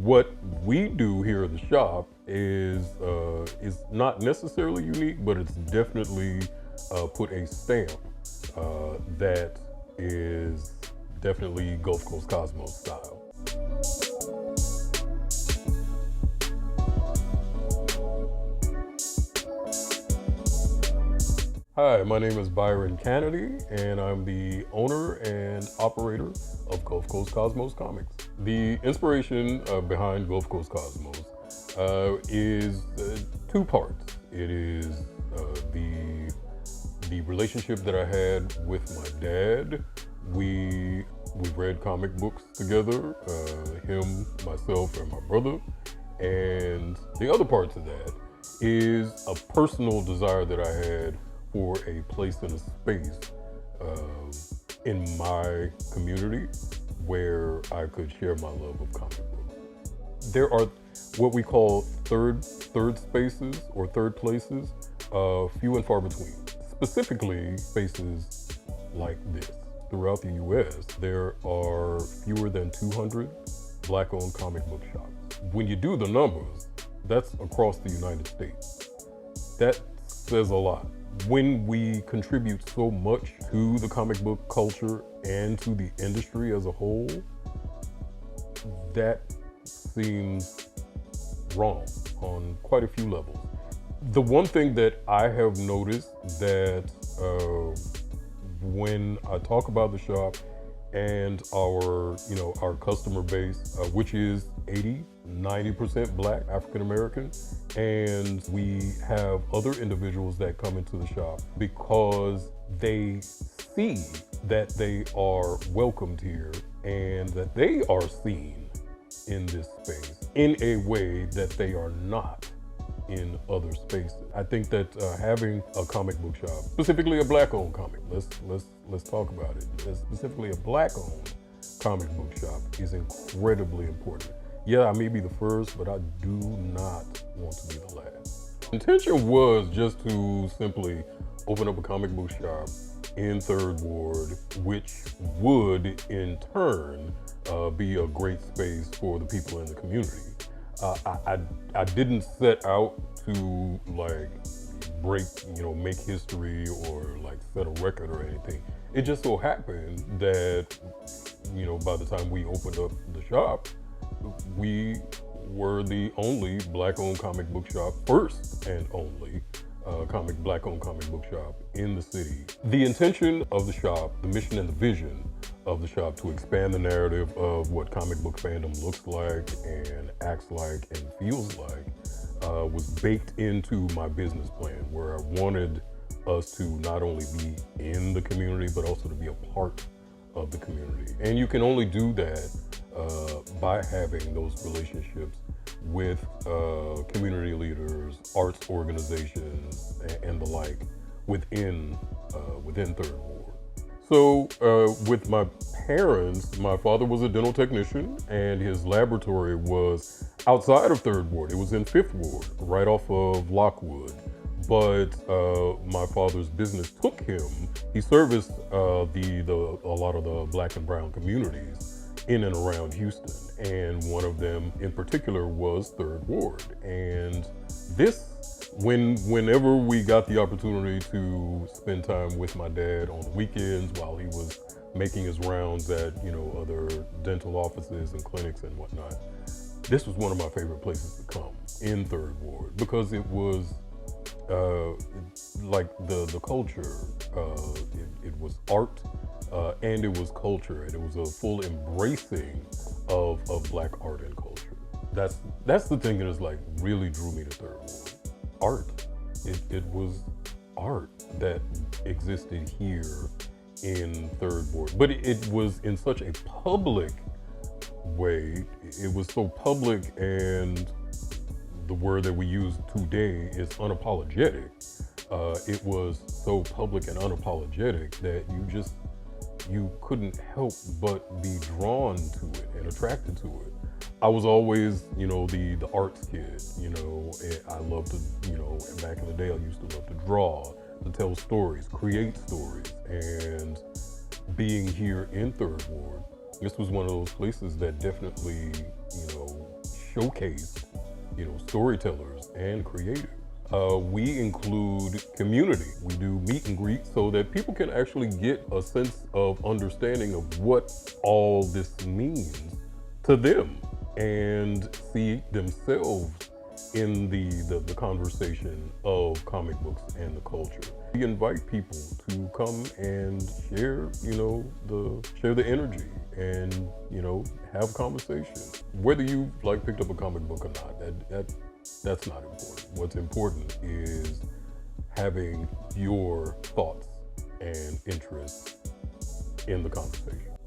What we do here at the shop is not necessarily unique, but it's definitely put a stamp that is definitely Gulf Coast Cosmos style. Hi, my name is Byron Canady, and I'm the owner and operator of Gulf Coast Cosmos Comics. The inspiration behind Gulf Coast Cosmos is two parts. It is the relationship that I had with my dad. We read comic books together, him, myself, and my brother. And the other part to that is a personal desire that I had for a place and a space in my community where I could share my love of comic books. There are what we call third spaces or third places, few and far between. Specifically, spaces like this. Throughout the US, there are fewer than 200 Black-owned comic book shops. When you do the numbers, that's across the United States. That says a lot. When we contribute so much to the comic book culture and to the industry as a whole, that seems wrong on quite a few levels. The one thing that I have noticed that when I talk about the shop and our customer base, which is 90% Black, African American, and we have other individuals that come into the shop because they see that they are welcomed here and that they are seen in this space in a way that they are not in other spaces. I think that having a comic book shop, specifically a Black-owned comic, let's talk about it. Specifically a Black-owned comic book shop is incredibly important. Yeah, I may be the first, but I do not want to be the last. Intention was just to simply open up a comic book shop in Third Ward, which would in turn be a great space for the people in the community. I didn't set out to like make history or like set a record or anything. It just so happened that, by the time we opened up the shop, we were the only Black-owned comic book shop, first and only Black-owned comic book shop in the city. The intention of the shop, the mission and the vision of the shop to expand the narrative of what comic book fandom looks like and acts like and feels like was baked into my business plan, where I wanted us to not only be in the community, but also to be a part of the community. And you can only do that by having those relationships with community leaders, arts organizations, and the like within Third Ward. So with my parents, my father was a dental technician and his laboratory was outside of Third Ward. It was in Fifth Ward, right off of Lockwood. But my father's business took him. He serviced a lot of the Black and brown communities in and around Houston, and one of them in particular was Third Ward. And whenever we got the opportunity to spend time with my dad on the weekends while he was making his rounds at other dental offices and clinics and whatnot, this was one of my favorite places to come in Third Ward, because it was like the culture. It was art and it was culture, and it was a full embracing of Black art and culture. That's the thing that is like really drew me to Third Ward. Art. It was art that existed here in Third Ward, but it was in such a public way. It was so public, and the word that we use today is unapologetic. It was so public and unapologetic that you couldn't help but be drawn to it and attracted to it. I was always, the arts kid, I loved to, back in the day, I used to love to draw, to tell stories, create stories. And being here in Third Ward, this was one of those places that definitely, showcase, storytellers and creatives. We include community. We do meet and greet so that people can actually get a sense of understanding of what all this means to them and see themselves in the conversation of comic books and the culture. We invite people to come and share, share the energy and, have conversations. Whether you picked up a comic book or not, that's not important. What's important is having your thoughts and interests in the conversation.